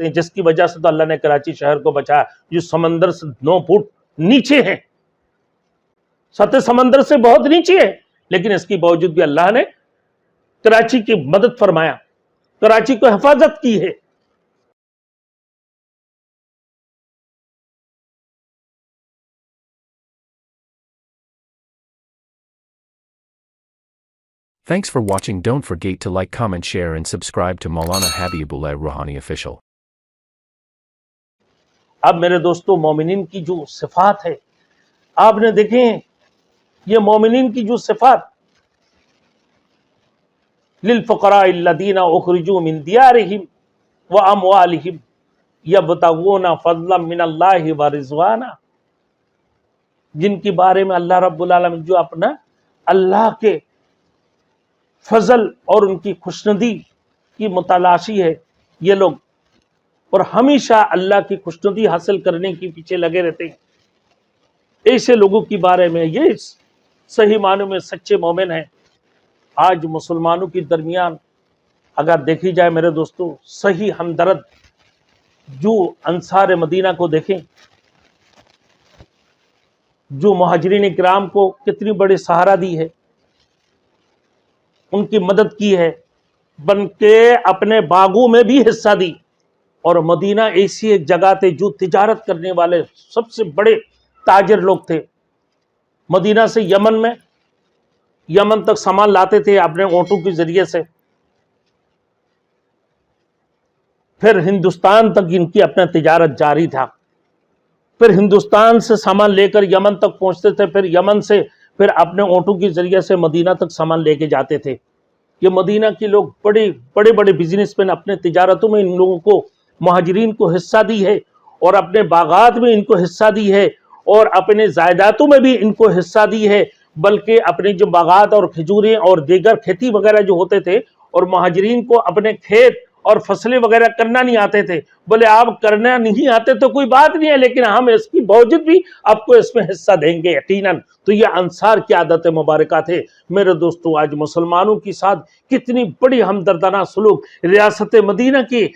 کرتے ہیں، جس کی وجہ سے تو اللہ نے کراچی شہر کو بچایا، جو سمندر سے 9 فٹ نیچے ہیں، سطح سمندر سے بہت نیچے ہے، لیکن اس کی باوجود بھی اللہ نے کراچی کی مدد فرمایا، کراچی کو حفاظت کی ہے۔ Thanks for watching. Don't forget to like, comment, share and subscribe to Maulana Habibullah Rouhani Official. اب میرے دوستو مومنین کی جو صفات ہے آپ نے دیکھیں، یہ مومنین کی جو صفات، للفقراء الذین اخرجوا من دیارہم واموالہم یبتغون فضلا من اللہ ورضوانا، جن کے بارے میں اللہ رب العالمین جو اپنا اللہ کے فضل اور ان کی خوشنودی کی متلاشی ہے، یہ لوگ اور ہمیشہ اللہ کی خوشنودی حاصل کرنے کے پیچھے لگے رہتے ہیں، ایسے لوگوں کے بارے میں یہ صحیح معنوں میں سچے مومن ہیں۔ آج مسلمانوں کے درمیان اگر دیکھی جائے میرے دوستو، صحیح ہمدرد جو انصار مدینہ کو دیکھیں، جو مہاجرین کرام کو کتنی بڑی سہارا دی ہے، ان کی مدد کی ہے، بلکہ اپنے باغوں میں بھی حصہ دی۔ اور مدینہ ایسی ایک جگہ تھے جو تجارت کرنے والے سب سے بڑے تاجر لوگ تھے۔ مدینہ سے یمن تک سامان لاتے تھے اپنے اونٹوں کے ذریعے سے، پھر ہندوستان تک ان کی اپنا تجارت جاری تھا، پھر ہندوستان سے سامان لے کر یمن تک پہنچتے تھے، پھر یمن سے پھر اپنے اونٹوں کے ذریعے سے مدینہ تک سامان لے کے جاتے تھے۔ یہ مدینہ کے لوگ بڑے بڑے بزنس مین اپنے تجارتوں میں ان لوگوں کو، مہاجرین کو حصہ دی ہے، اور اپنے باغات میں ان کو حصہ دی ہے، اور اپنے زائداتوں میں بھی ان کو حصہ دی ہے، بلکہ اپنے جو باغات اور کھجوریں اور دیگر کھیتی وغیرہ جو ہوتے تھے، اور مہاجرین کو اپنے کھیت اور فصلیں وغیرہ کرنا نہیں آتے تھے، بولے آپ کرنا نہیں آتے تو کوئی بات نہیں ہے، لیکن ہم اس کی باوجود بھی آپ کو اس میں حصہ دیں گے یقیناً۔ تو یہ انصار کی عادت مبارکہ تھے۔ میرے دوستو آج مسلمانوں کے ساتھ کتنی بڑی ہمدردانہ سلوک ریاست مدینہ کی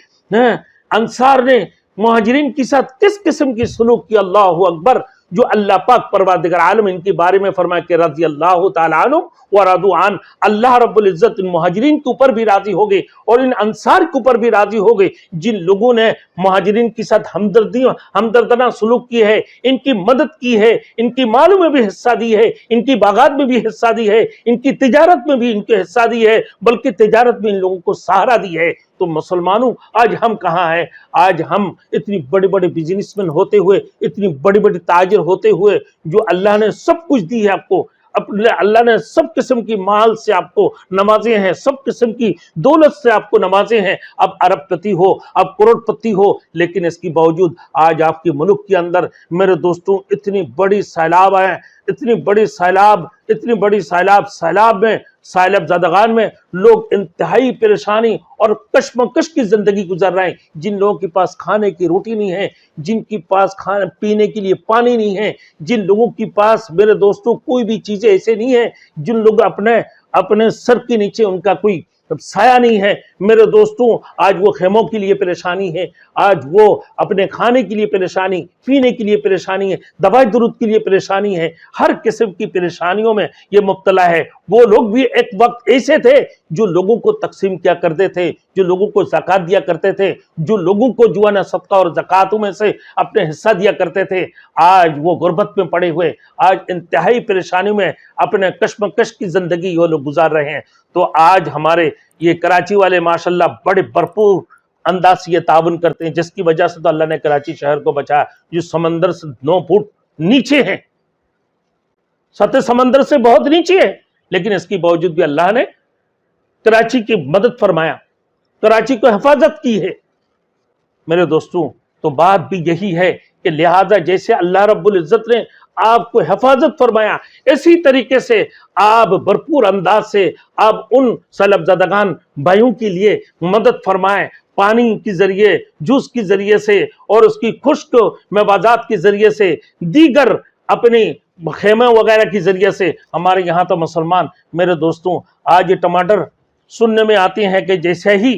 انصار نے مہاجرین کے ساتھ کس قسم کی سلوک کی، اللہ اکبر، جو اللہ پاک پروردگار عالم ان کے بارے میں فرمایا کہ رضی اللہ تعالیٰ عنہ ورضوا عنہ، اللہ رب العزت ان مہاجرین کے اوپر بھی راضی ہو گئے اور ان انصار کے اوپر بھی راضی ہو گئے، جن لوگوں نے مہاجرین کے ساتھ ہمدردانہ سلوک کی ہے، ان کی مدد کی ہے، ان کی مالوں میں بھی حصہ دی ہے، ان کی باغات میں بھی حصہ دی ہے، ان کی تجارت میں بھی ان کے حصہ دی ہے، بلکہ تجارت میں ان لوگوں کو سہارا دی ہے۔ تو مسلمانوں آج ہم کہاں ہیں؟ آج ہم اتنی بڑے بڑے بزنس مین ہوتے ہوئے، اتنی بڑی بڑی تاجر ہوتے ہوئے، جو اللہ نے سب کچھ دی ہے آپ کو، اللہ نے سب قسم کی مال سے آپ کو نوازے ہیں، سب قسم کی دولت سے آپ کو نوازے ہیں، اب ارب پتی ہو، اب کروڑ پتی ہو، لیکن اس کی باوجود آج آپ کے ملک کے اندر میرے دوستوں اتنی بڑی سیلاب آئے، اتنی بڑی سیلاب میں سیلاب زدگان میں لوگ انتہائی پریشانی اور کشمکش کی زندگی گزر رہے ہیں، جن لوگوں کے پاس کھانے کی روٹی نہیں ہے، جن کے پاس پینے کے لیے پانی نہیں ہے، جن لوگوں کے پاس میرے دوستوں کوئی بھی چیزیں ایسے نہیں ہیں، جن لوگ اپنے سر کے نیچے ان کا کوئی سایہ نہیں ہے، میرے دوستوں آج وہ خیموں کے لیے پریشانی ہے، آج وہ اپنے کھانے کے لیے پریشانی، پینے کے لیے پریشانی ہے، دوائی درود کے لیے پریشانی ہے، ہر قسم کی پریشانیوں میں یہ مبتلا ہے۔ وہ لوگ بھی ایک وقت ایسے تھے جو لوگوں کو تقسیم کیا کرتے تھے، جو لوگوں کو زکوٰۃ دیا کرتے تھے، جو لوگوں کو جو ہے نا صدقہ اور زکوٰۃوں میں سے اپنے حصہ دیا کرتے تھے، آج وہ غربت میں پڑے ہوئے، آج انتہائی پریشانیوں میں اپنے کشمکش کی زندگی وہ لوگ گزار رہے ہیں۔ تو آج ہمارے یہ کراچی والے ماشاءاللہ بڑے بھرپور انداز سے یہ تعاون کرتے ہیں، جس کی وجہ سے تو اللہ نے کراچی شہر کو بچایا، جو سمندر سے 9 فٹ نیچے ہیں، سطح سمندر سے بہت نیچے ہے، لیکن اس کی باوجود بھی اللہ نے کراچی کی مدد فرمایا، کراچی کو حفاظت کی ہے۔ میرے دوستوں تو بات بھی یہی ہے کہ لہذا جیسے اللہ رب العزت نے آپ کو حفاظت فرمایا، اسی طریقے سے آپ بھرپور انداز سے آپ ان سیلاب زدگان بھائیوں کے لیے مدد فرمائیں، پانی کے ذریعے، جوس کے ذریعے سے اور اس کی خشک مواد کے ذریعے سے، دیگر اپنی خیمہ وغیرہ کے ذریعے سے۔ ہمارے یہاں تو مسلمان میرے دوستوں آج یہ ٹماٹر سننے میں آتے ہیں کہ جیسے ہی